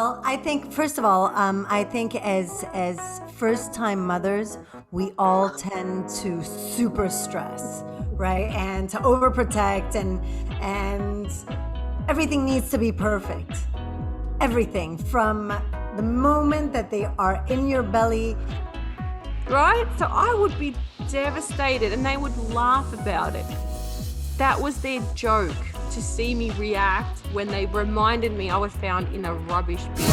Well, I think first of all, I think as first time mothers, we all tend to super stress, right? And to overprotect and everything needs to be perfect. Everything from the moment that they are in your belly. Right? So I would be devastated and they would laugh about it. That was their joke, to see me react when they reminded me I was found in a rubbish bin.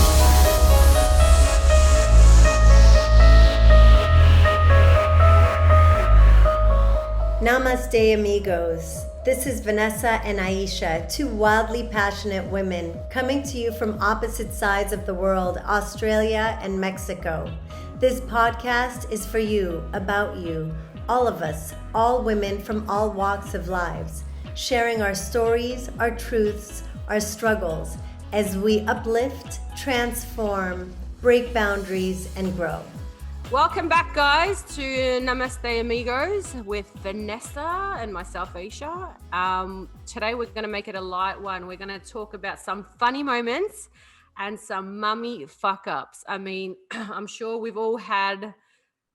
Namaste, amigos. This is Vanessa and Aisha, two wildly passionate women coming to you from opposite sides of the world, Australia and Mexico. This podcast is for you, about you, all of us, all women from all walks of lives, sharing our stories, our truths, our struggles as we uplift, transform, break boundaries, and grow. Welcome back, guys, to Namaste Amigos with Vanessa and myself, Aisha. Today we're going to make it a light one. We're going to talk about some funny moments and some mummy fuck-ups. I mean, I'm sure we've all had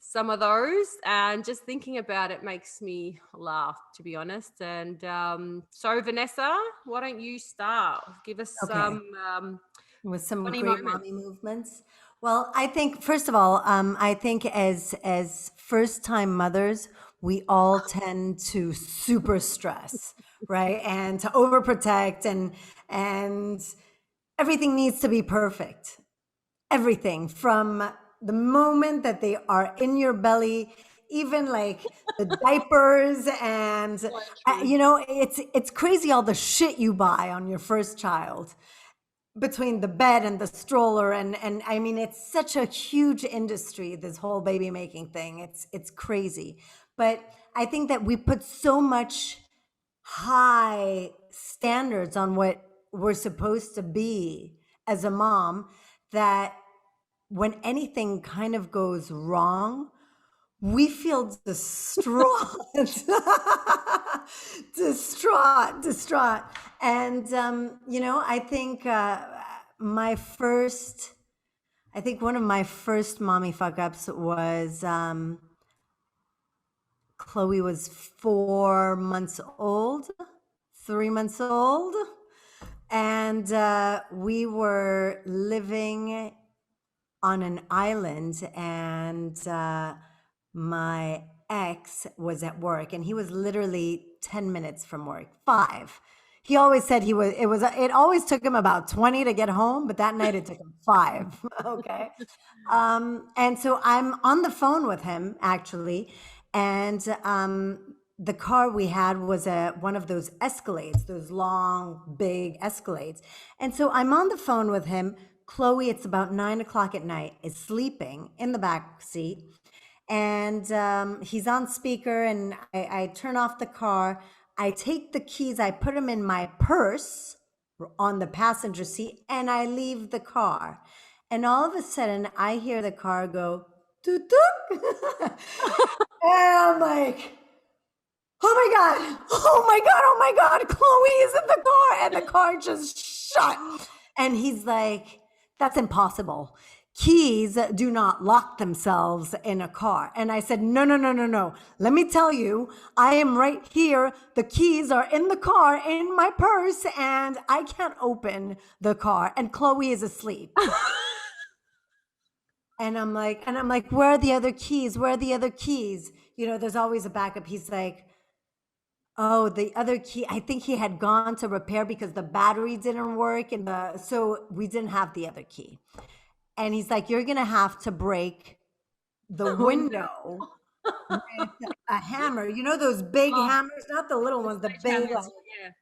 some of those, and just thinking about it makes me laugh, to be honest. And so, Vanessa, why don't you start? Give us some with some funny great moments. mommy movements. Well, I think first of all, I think as first time mothers, we all tend to super stress, right? And to overprotect and everything needs to be perfect. Everything from the moment that they are in your belly, even like the diapers and it's crazy all the shit you buy on your first child, between the bed and the stroller and I mean it's such a huge industry, this whole baby making thing. It's crazy. But I think that we put so much high standards on what we're supposed to be as a mom that when anything kind of goes wrong, we feel distraught. Distraught. And I think one of my first mommy fuck ups was Chloe was 4 months old, 3 months old, and we were living on an island, and my ex was at work, and he was literally 10 minutes from work. 5. He always said it always took him about 20 to get home, but that night it took him 5. Okay. And so I'm on the phone with him, actually, and the car we had was one of those Escalades, those long, big Escalades. And so I'm on the phone with him. Chloe, it's about 9 o'clock at night, is sleeping in the back seat. And he's on speaker, and I turn off the car. I take the keys, I put them in my purse on the passenger seat, and I leave the car. And all of a sudden, I hear the car go, toot toot. And I'm like, oh my God, Chloe is in the car. And the car just shut. And he's like, that's impossible. Keys do not lock themselves in a car. And I said, no. Let me tell you, I am right here. The keys are in the car, in my purse, and I can't open the car. And Chloe is asleep. And I'm like, where are the other keys? Where are the other keys? There's always a backup. He's like, oh, the other key, I think he had gone to repair because the battery didn't work, so we didn't have the other key. And he's like, you're gonna have to break the window with a hammer. Those big hammers, not the little ones, the big ones. Yeah.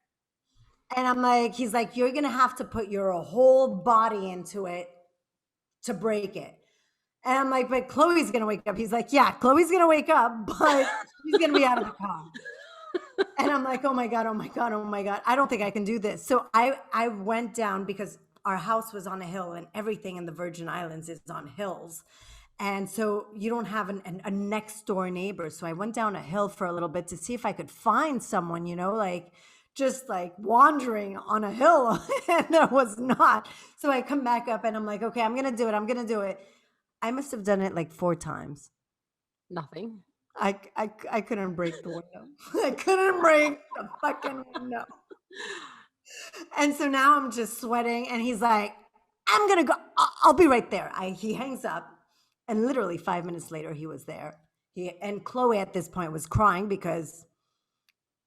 And I'm like, he's like, you're gonna have to put your whole body into it to break it. And I'm like, but Chloe's gonna wake up. He's like, yeah, Chloe's gonna wake up, but she's gonna be out of the car. And I'm like, oh my God. I don't think I can do this. So I went down, because our house was on a hill, and everything in the Virgin Islands is on hills. And so you don't have a next door neighbor. So I went down a hill for a little bit to see if I could find someone, like just like wandering on a hill and there was not. So I come back up and I'm like, okay, I'm going to do it. I'm going to do it. I must have done it like 4 times. Nothing. I couldn't break the window. I couldn't break the fucking window. And so now I'm just sweating and he's like, I'm going to go. I'll be right there. He hangs up and literally 5 minutes later he was there. And Chloe at this point was crying because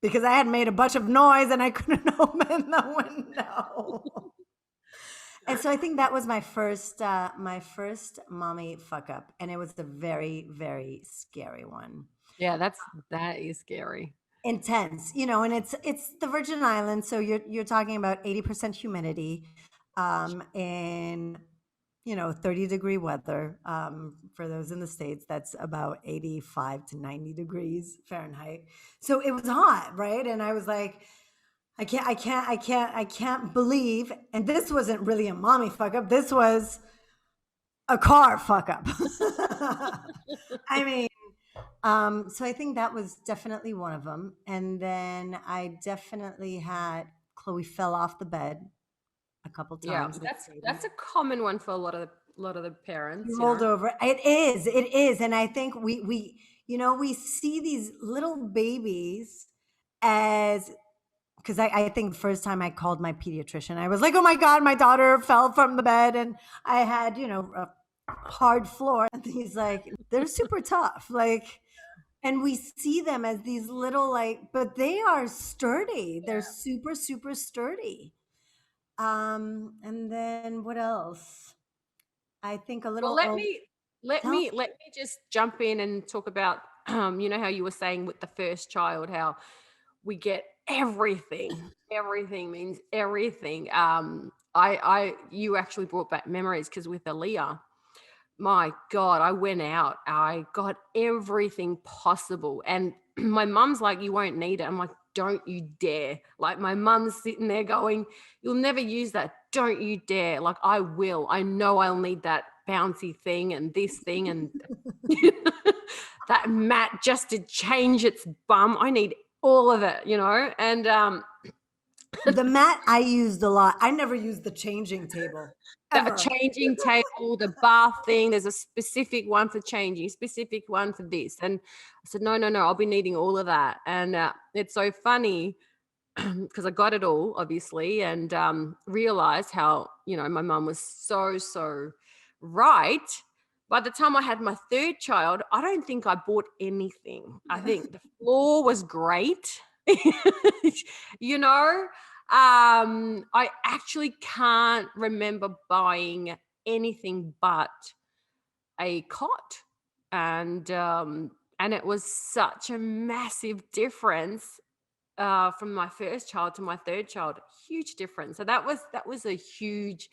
I had made a bunch of noise and I couldn't open the window. And so I think that was my first mommy fuck up, and it was a very, very scary one. Yeah, that is scary. Intense, and it's the Virgin Islands, so you're talking about 80% humidity, in 30-degree weather. For those in the States, that's about 85 to 90 degrees Fahrenheit. So it was hot, right? And I was like, I can't believe, and this wasn't really a mommy fuck up. This was a car fuck up. I mean, so I think that was definitely one of them. And then I definitely had Chloe fell off the bed a couple Yeah, times with that's baby. a common one for a lot of the She parents, rolled over. It is. And I think we see these little babies as, because I think the first time I called my pediatrician, I was like, oh my God, my daughter fell from the bed and I had, a hard floor. And he's like, they're super tough. Like, and we see them as these little, like, but they are sturdy. They're super, super sturdy. And then what else? I think a Well, little let old. me let Tell me let me just jump in and talk about how you were saying with the first child, how we get everything. Everything means everything. You actually brought back memories because with Aaliyah, my God, I went out. I got everything possible. And my mum's like, you won't need it. I'm like, don't you dare. Like, my mum's sitting there going, you'll never use that. Don't you dare. Like, I will. I know I'll need that bouncy thing and this thing and that mat just to change its bum. I need all of it, And The mat I used a lot. I never used the changing table the ever. changing table, the bath thing, there's a specific one for changing, specific one for this. And I said, no, I'll be needing all of that. And it's so funny because I got it all, obviously, and realized how, my mum was so right. By the time I had my third child, I don't think I bought anything. I think the floor was great. you know, I actually can't remember buying anything but a cot, and it was such a massive difference from my first child to my third child. Huge difference. So that was a huge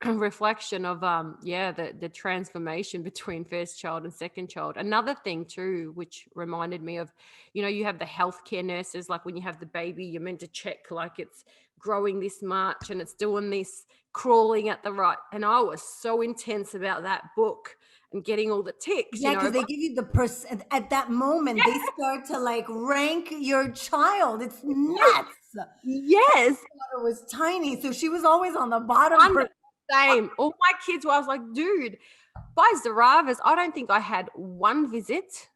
reflection of the transformation between first child and second child. Another thing too, which reminded me of, you have the healthcare nurses, like when you have the baby, you're meant to check like it's growing this much and it's doing this, crawling at the right. And I was so intense about that book and getting all the ticks, Yeah, because they give you the person at that moment. They start to like rank your child. It's nuts. Yes. Daughter was tiny, so she was always on the bottom. I'm the same. All my kids were, I was like, dude, by Zaravas, I don't think I had one visit.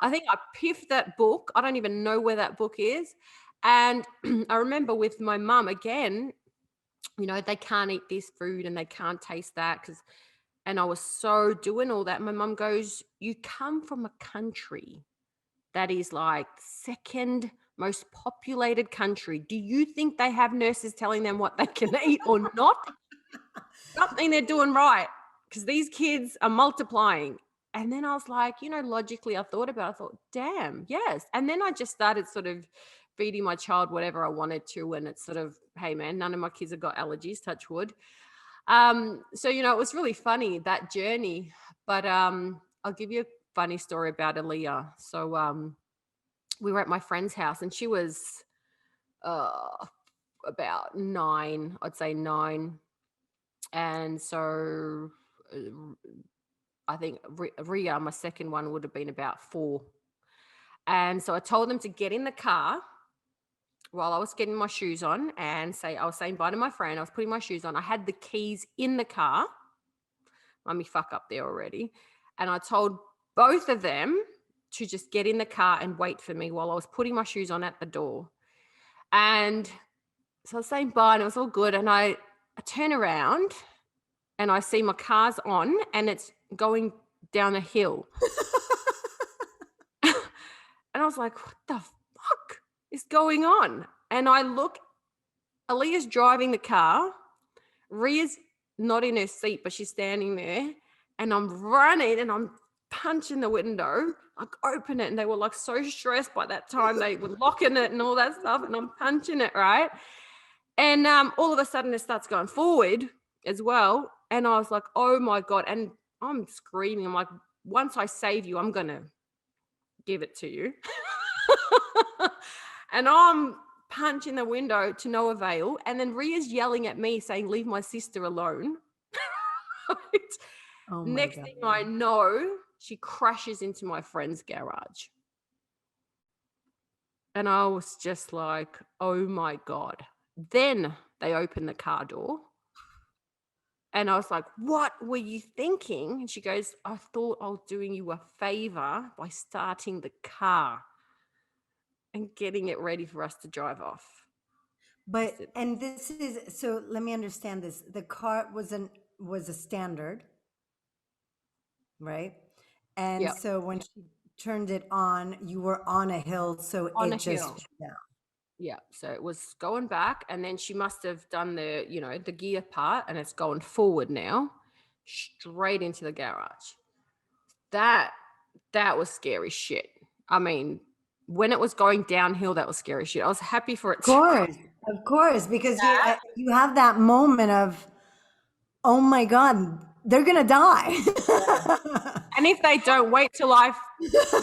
I think I piffed that book. I don't even know where that book is. And I remember with my mum again, they can't eat this food and they can't taste that and I was so doing all that. My mum goes, you come from a country that is like second most populated country. Do you think they have nurses telling them what they can eat or not? Something they're doing right, because these kids are multiplying. And then I was like, logically I thought, damn, yes. And then I just started sort of feeding my child whatever I wanted to. And it's sort of, hey man, none of my kids have got allergies, touch wood. So, it was really funny, that journey. But I'll give you a funny story about Aaliyah. So we were at my friend's house and she was about 9, I'd say 9. And so I think Ria, my second one, would have been about 4. And so I told them to get in the car while I was getting my shoes on and I was saying bye to my friend. I was putting my shoes on. I had the keys in the car. Let me fuck up there already. And I told both of them to just get in the car and wait for me while I was putting my shoes on at the door. And so I was saying bye and it was all good. And I turn around and I see my car's on and it's going down a hill. And I was like, what the fuck is going on? And I look, Aaliyah's driving the car. Ria's not in her seat, but she's standing there. And I'm running and I'm punching the window. I open it and they were like so stressed by that time. They were locking it and all that stuff. And I'm punching it, right? And all of a sudden it starts going forward as well. And I was like, oh my God. And I'm screaming. I'm like, once I save you, I'm going to give it to you. And I'm punching the window to no avail. And then Ria's yelling at me saying, leave my sister alone. Oh my Next God. thing I know, she crashes into my friend's garage. And I was just like, oh my God. Then they opened the car door. And I was like, what were you thinking? And she goes, I thought I was doing you a favor by starting the car and getting it ready for us to drive off. But and this is, so let me understand this. The car was a standard, right? And Yep. so when she turned it on, you were on a hill, so On it a just hill. fell down. Yeah. So it was going back and then she must have done the, the gear part and it's going forward now, straight into the garage. That was scary shit. I mean, when it was going downhill, that was scary shit. I was happy for it. Of course, because you have that moment of, oh my God, they're gonna die. And if they don't, wait till I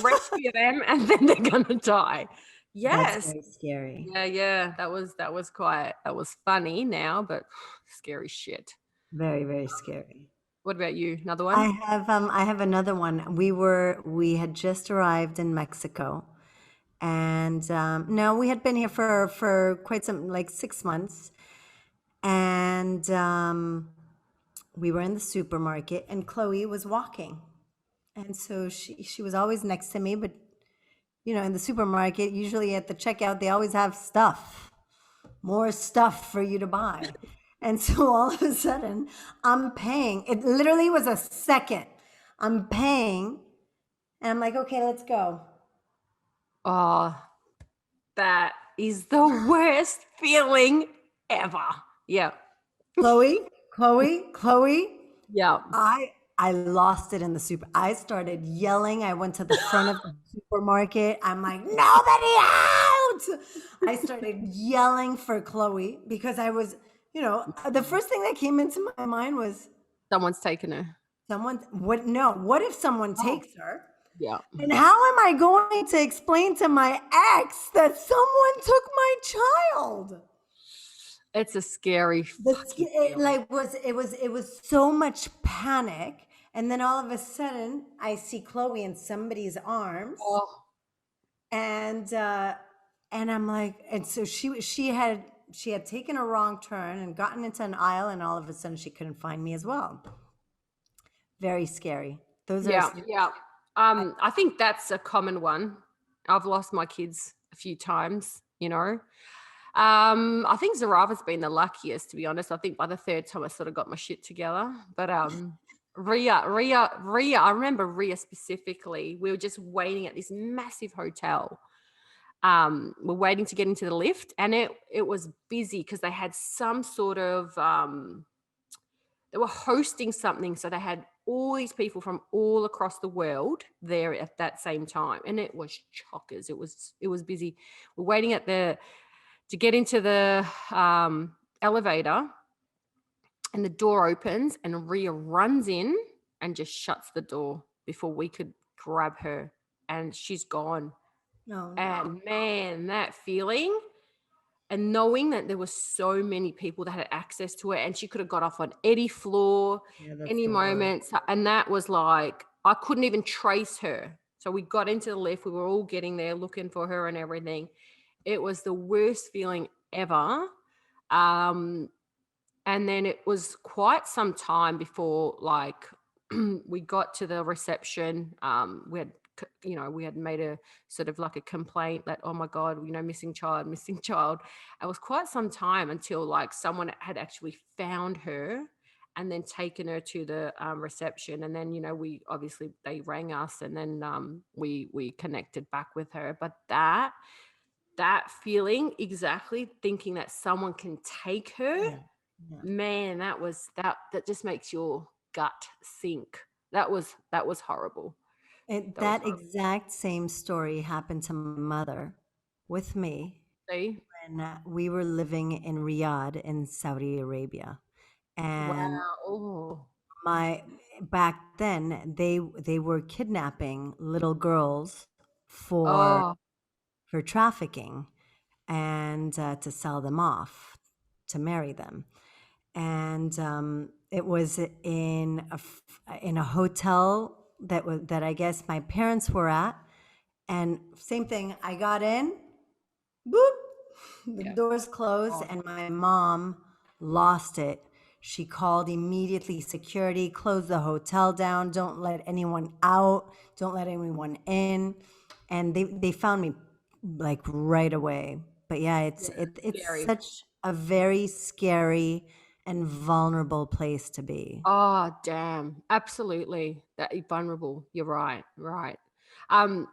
rescue them and then they're gonna die. Yes. That's very scary. Yeah. That was funny now, but scary shit. Very, very scary. What about you? Another one? I have another one. We had just arrived in Mexico, and no, we had been here for quite some, like 6 months, and we were in the supermarket, and Chloe was walking, and so she was always next to me, but in the supermarket, usually at the checkout, they always have more stuff for you to buy. And so all of a sudden, I'm paying. It literally was a second. I'm paying, and I'm like, okay, let's go. Oh, that is the worst feeling ever. Yeah. Chloe. Yeah. I lost it in the super. I started yelling. I went to the front of the supermarket. I'm like, nobody out! I started yelling for Chloe because I was, the first thing that came into my mind was, someone's taken her. What if someone takes her? Yeah. And how am I going to explain to my ex that someone took my child? It's a scary. It was so much panic, and then all of a sudden, I see Chloe in somebody's arms, and I'm like, and so she had taken a wrong turn and gotten into an aisle, and all of a sudden, she couldn't find me as well. Very scary. Yeah. I think that's a common one. I've lost my kids a few times, I think Zarava's been the luckiest, to be honest. I think by the third time I sort of got my shit together. But Ria, I remember Ria specifically. We were just waiting at this massive hotel. We're waiting to get into the lift, and it was busy because they had some sort of they were hosting something, so they had all these people from all across the world there at that same time, and it was chockers. It was busy. We're waiting to get into the elevator, and the door opens, and Ria runs in and just shuts the door before we could grab her, and she's gone. No. And man, that feeling. And knowing that there were so many people that had access to it, and she could have got off on any floor, any moment. And that was like, I couldn't even trace her. So we got into the lift. We were all getting there looking for her and everything. It was the worst feeling ever. Um, and then it was quite some time before, like, we got to the reception. We had made a sort of like a complaint that, oh my God, missing child, missing child. It was quite some time until like someone had actually found her and then taken her to the reception. And then, they rang us, and then we connected back with her. But that feeling, exactly, thinking that someone can take her, Yeah. Yeah. man, that just makes your gut sink. That was horrible. That was That horrible. exact same story happened to my mother with me See? when we were living in Riyadh in Saudi Arabia. And Wow. Oh, my back then they were kidnapping little girls for oh, for trafficking and to sell them off to marry them. And it was in a hotel that I guess my parents were at. And same thing, I got in, boop, the yeah. doors closed, Oh, and my mom lost it. She called immediately security, closed the hotel down, don't let anyone out, don't let anyone in. And they found me like right away. But yeah, yeah. it's Scary. such a very scary and vulnerable place to be. Oh, damn. Absolutely. That vulnerable. You're right. Right. Um,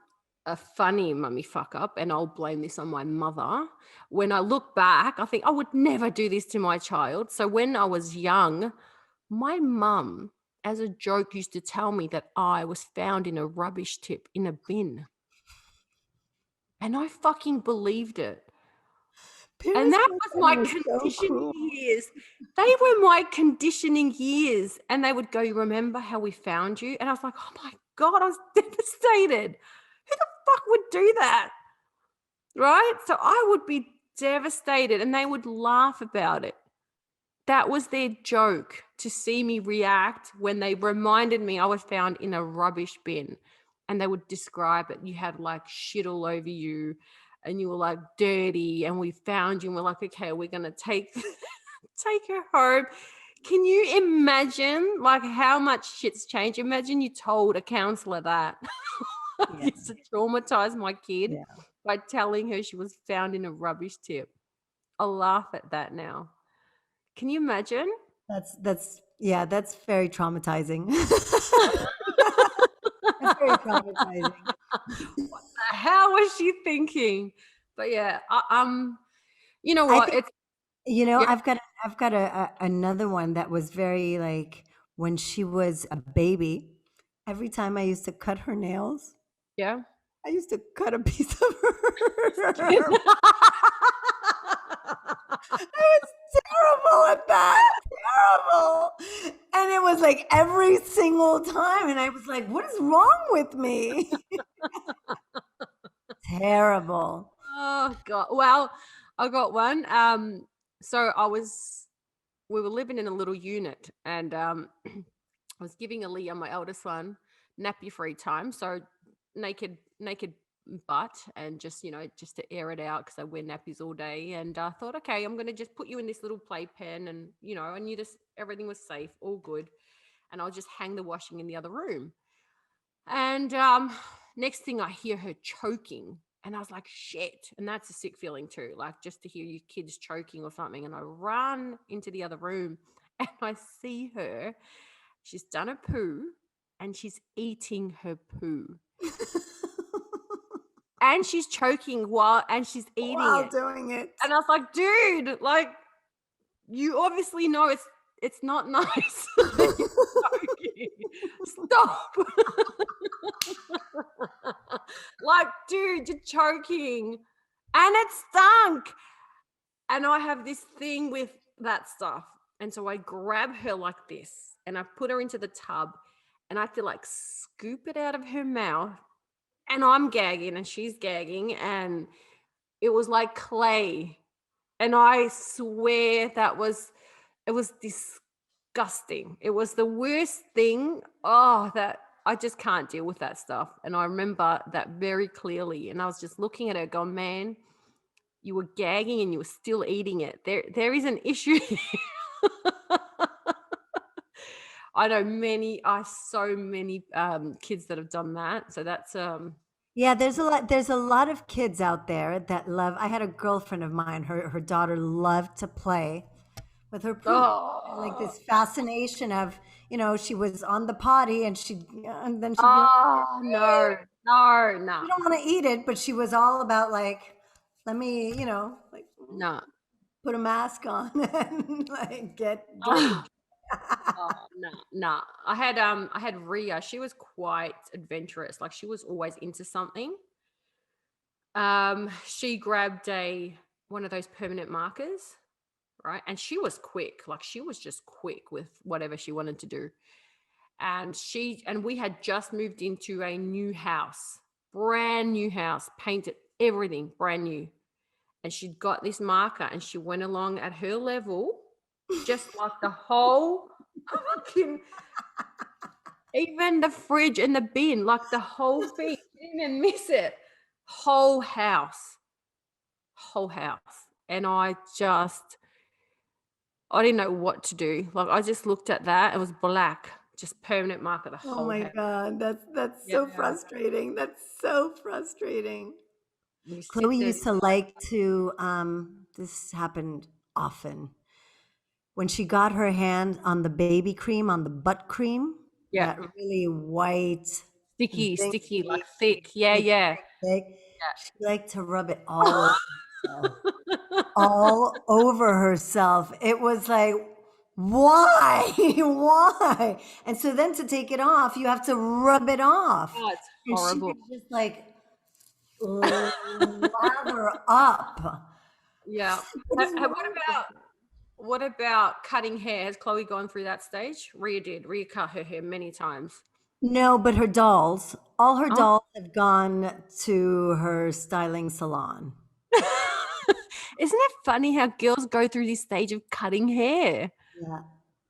a funny mummy fuck up, and I'll blame this on my mother. When I look back, I think I would never do this to my child. So when I was young, my mum, as a joke, used to tell me that I was found in a rubbish tip in a bin. And I fucking believed it. And Paris that back was then my was so conditioning cruel. years. They were my conditioning years. And they would go, "You remember how we found you?" And I was like, oh my God, I was devastated. Who the fuck would do that? Right? So I would be devastated, and they would laugh about it. That was their joke, to see me react when they reminded me I was found in a rubbish bin. And they would describe it. You had like shit all over you, and you were like dirty, and we found you, and we're like, okay, we're gonna take take her home. Can you imagine like how much shit's changed? Imagine you told a counselor that. I Yeah, used to traumatize my kid yeah. by telling her she was found in a rubbish tip. I'll laugh at that now. Can you imagine? That's yeah, that's very traumatizing. That's very traumatizing. What the hell was she thinking? But yeah, you know I what? think, It's yeah, I've got another one that was very like when she was a baby, every time I used to cut her nails, yeah. I used to cut a piece of her. Skin. I was terrible at that. Terrible. And it was like every single time. And I was like, what is wrong with me? Terrible. Oh God. Well, I got one. So we were living in a little unit, and I was giving Aaliyah, my eldest one, nappy free time. So naked butt, and just to air it out because I wear nappies all day. And I thought, okay, I'm gonna just put you in this little playpen, and I knew this everything was safe, all good, and I'll just hang the washing in the other room. And next thing I hear her choking. And I was like, shit. And that's a sick feeling too. Like just to hear your kids choking or something. And I run into the other room and I see her. She's done a poo and she's eating her poo. And she's choking and she's eating While it. doing it. And I was like, dude, like you obviously know it's not nice. Stop. Like, dude, you're choking. And it stunk. And I have this thing with that stuff. And so I grab her like this and I put her into the tub and I have to like scoop it out of her mouth. And I'm gagging and she's gagging. And it was like clay. And I swear it was disgusting. It was the worst thing. Oh, that I just can't deal with that stuff. And I remember that very clearly. And I was just looking at her going, man, you were gagging and you were still eating it. There is an issue here. I know so many kids that have done that. So that's Yeah, there's a lot of kids out there that love. I had a girlfriend of mine, her daughter loved to play with her poop. And like oh, this fascination of, she was on the potty and then she'd be like, oh no, no, no, you don't want to eat it, but she was all about like, let me, like no. put a mask on and like get dirty. Oh, oh no, no. I had Ria. She was quite adventurous. Like she was always into something. She grabbed a one of those permanent markers, right? And she was quick. Like she was just quick with whatever she wanted to do. And we had just moved into a new house, brand new house, painted everything brand new. And she'd got this marker and she went along at her level, just like the whole fucking, even the fridge and the bin, like the whole thing. She didn't even miss it. Whole house. Whole house. And I didn't know what to do. Like I just looked at that. It was black, just permanent marker the Oh whole my house. God, that's Yeah. so frustrating. That's so frustrating. You sit Chloe there. used to like to, this happened often. When she got her hand on the baby cream, on the butt cream, Yeah. that really white, Sticky, like zingy, thick. Yeah, thick, yeah. thick, she liked to rub it all over herself. All over herself. It was like, why? Why? And so then to take it off, you have to rub it off. Oh, it's And she horrible. would just like lather up. Yeah. What is What wrong with about cutting hair? Has Chloe gone through that stage? Rhea did. Rhea cut her hair many times. No, but her dolls, all her Oh. dolls have gone to her styling salon. Isn't it funny how girls go through this stage of cutting hair? Yeah.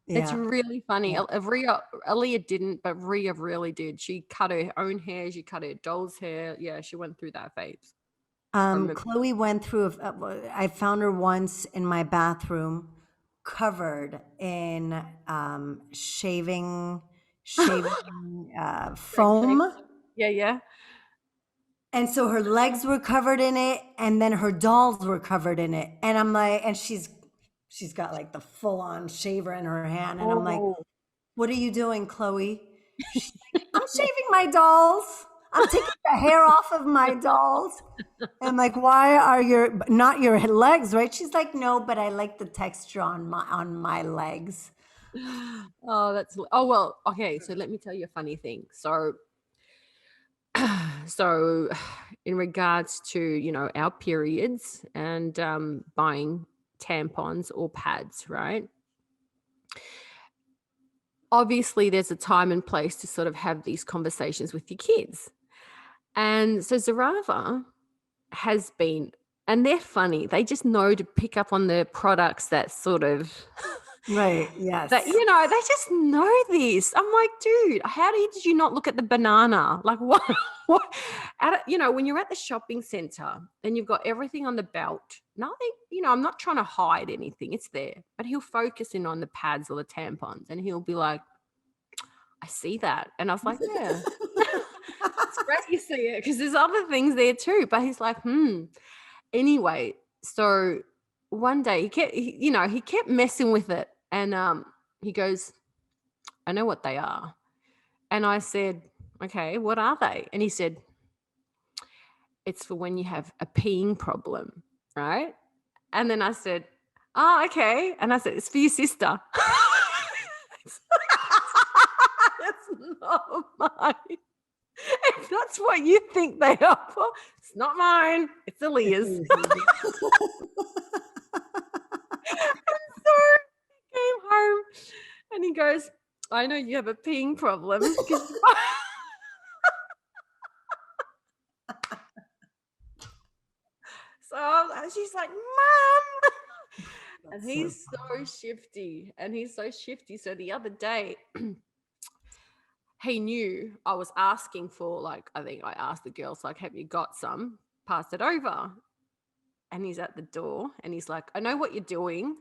It's Yeah. really funny. Yeah. Aaliyah didn't, but Rhea really did. She cut her own hair. She cut her doll's hair. Yeah, she went through that phase. I remember. Chloe went through, I found her once in my bathroom covered in shaving Like shave. foam. Yeah, yeah. And so her legs were covered in it, and then her dolls were covered in it. And I'm like, and she's got like the full on shaver in her hand. And I'm like, Oh. what are you doing, Chloe? She's like, I'm shaving my dolls. I'm taking the hair off of my dolls. And I'm like, why are not your legs, right? She's like, no, but I like the texture on my legs. Oh, oh well, okay, so let me tell you a funny thing. So in regards to, our periods and buying tampons or pads, right? Obviously there's a time and place to sort of have these conversations with your kids. And so Zarava has been, and they're funny. They just know to pick up on the products that sort of Right. Yes. that, they just know this. I'm like, dude, did you not look at the banana? Like what, when you're at the shopping center and you've got everything on the belt, nothing, I'm not trying to hide anything. It's there, but he'll focus in on the pads or the tampons and he'll be like, I see that. And I was like, yeah, it's great you see it because there's other things there too. But he's like, Anyway, so one day he kept messing with it and he goes, I know what they are. And I said, okay, what are they? And he said, it's for when you have a peeing problem, right? And then I said, oh, okay. And I said, it's for your sister. It's not mine. If that's what you think they are for, it's not mine. It's Aaliyah's. So he came home and he goes, I know you have a peeing problem. So she's like, Mom. And he's so shifty. So the other day, he knew I was asking for, like, I think I asked the girls, like, have you got some? Pass it over. and he's at the door and he's like, I know what you're doing.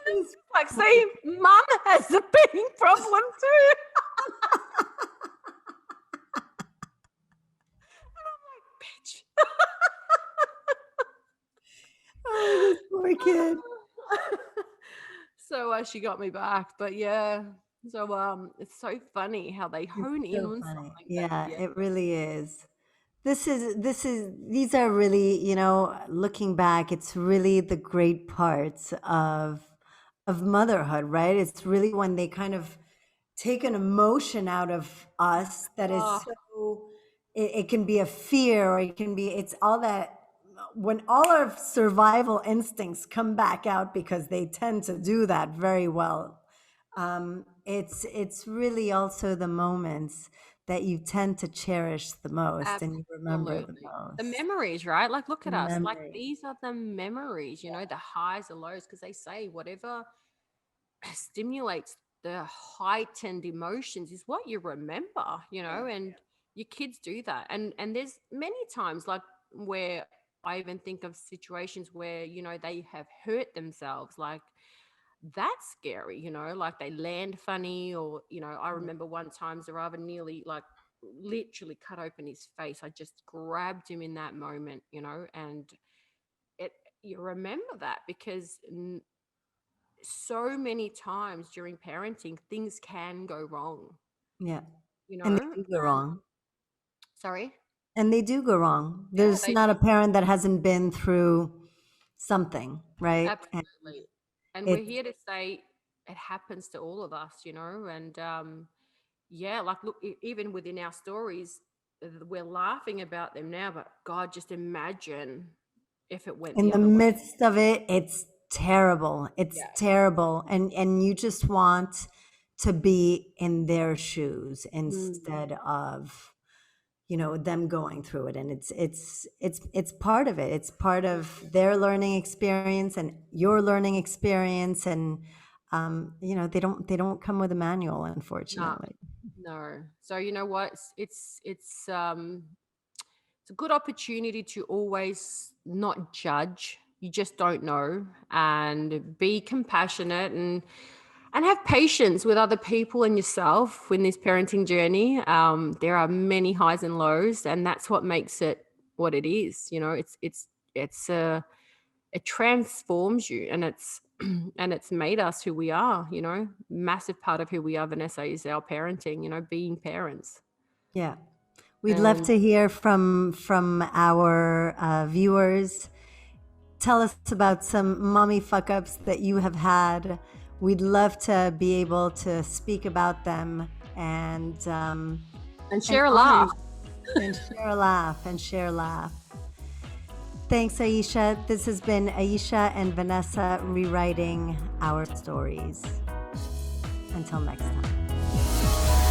It's Like, see, mum has a being problem too. And I'm like, bitch. oh, this poor kid. So she got me back, but yeah. So it's so funny how they It's hone in so on funny. something that Yeah, yeah. it really is. These are really, looking back, it's really the great parts of motherhood, right? It's really when they kind of take an emotion out of us that is Oh, so it can be a fear, or it can be, it's all that, when all our survival instincts come back out, because they tend to do that very well. It's really also the moments that you tend to cherish the most and you remember the absolutely. The most. memories, right? Like, look The at us. Like, memory. these are the memories, the highs, the lows, because they say whatever stimulates the heightened emotions is what you remember, and your kids do that. And there's many times like where I even think of situations where, they have hurt themselves. Like, that's scary, like they land funny, or, I remember one time Zarava nearly like literally cut open his face. I just grabbed him in that moment, and it you remember that because so many times during parenting things can go wrong, Yeah. you And know they do go wrong. sorry. And they do go wrong. Yeah, There's they not do. a parent that hasn't been through something, right? And Absolutely. And we're it's here to say it happens to all of us, and yeah, like look, even within our stories, we're laughing about them now, but God, just imagine if it went in the the other way. midst of it, it's terrible. It's Yeah. terrible. And you just want to be in their shoes Mm. instead of, them going through it. And it's part of it. It's part of their learning experience and your learning experience. And they don't come with a manual, No, unfortunately. no. So you know what? It's a good opportunity to always not judge. You just don't know, and be compassionate and have patience with other people and yourself in this parenting journey. There are many highs and lows, and that's what makes it what it is. It's it transforms you, and it's and it's made us who we are. Massive part of who we are, Vanessa, is our parenting. Being parents. Yeah. We'd love And to hear from our viewers. Tell us about some mommy fuck ups that you have had. We'd love to be able to speak about them and share a honor laugh. you and share a laugh and share a laugh. Thanks, Aisha. This has been Aisha and Vanessa rewriting our stories. Until next time.